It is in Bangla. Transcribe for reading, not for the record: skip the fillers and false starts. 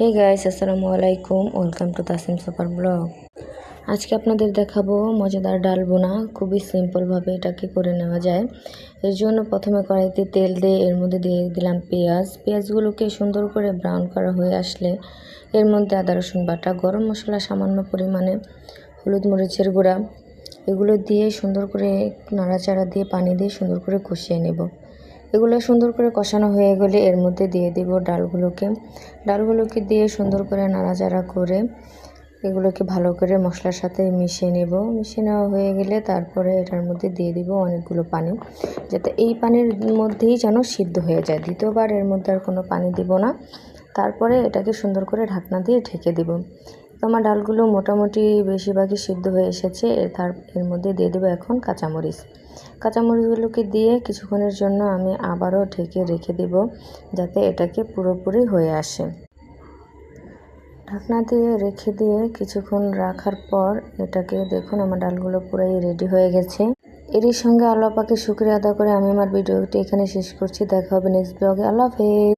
হে গাইস, আসসালামু আলাইকুম। Welcome to Tasim super blog. আজকে আপনাদের দেখাবো মজাদার ডাল বোনা। খুবই সিম্পলভাবে এটাকে করে নেওয়া যায়। এর জন্য প্রথমে কড়াইতে তেল দিয়ে এর মধ্যে দিয়ে দিলাম পেঁয়াজগুলোকে সুন্দর করে ব্রাউন করা হয়ে আসলে এর মধ্যে আদা রসুন বাটা, গরম মশলা সামান্য পরিমাণে, হলুদ মরিচের গুঁড়া এগুলো দিয়ে সুন্দর করে নাড়াচাড়া দিয়ে পানি দিয়ে সুন্দর করে কষিয়ে নেব। এগুলো সুন্দর করে কষানো হয়ে গেলে এর মধ্যে দিয়ে দিব ডালগুলোকে দিয়ে সুন্দর করে নাড়াচাড়া করে এগুলোকে ভালো করে মশলার সাথে মিশিয়ে নেওয়া হয়ে গেলে তারপরে এটার মধ্যে দিয়ে দিব অনেকগুলো পানি, যাতে এই পানির মধ্যেই যেন সিদ্ধ হয়ে যায়। দ্বিতীয়বার এর মধ্যে আর কোনো পানি দিব না। তারপরে এটাকে সুন্দর করে ঢাকনা দিয়ে ঢেকে দিব। তো আমার ডালগুলো মোটামুটি বেশিরভাগই সিদ্ধ হয়ে এসেছে। এর মধ্যে দিয়ে দেবো এখন কাঁচামরিচগুলোকে দিয়ে কিছুক্ষণের জন্য আমি আবারও ঢেকে রেখে দেব, যাতে এটাকে পুরোপুরি হয়ে আসে। ঢাকনা দিয়ে রেখে দিয়ে কিছুক্ষণ রাখার পর এটাকে দেখুন আমার ডালগুলো পুরাই রেডি হয়ে গেছে। এরই সঙ্গে আল্লাহ পাকের শুকরিয়া আদা করে আমি আমার ভিডিওটি এখানে শেষ করছি। দেখা হবে নেক্সট ব্লগে। আল্লাহ হাফেজ।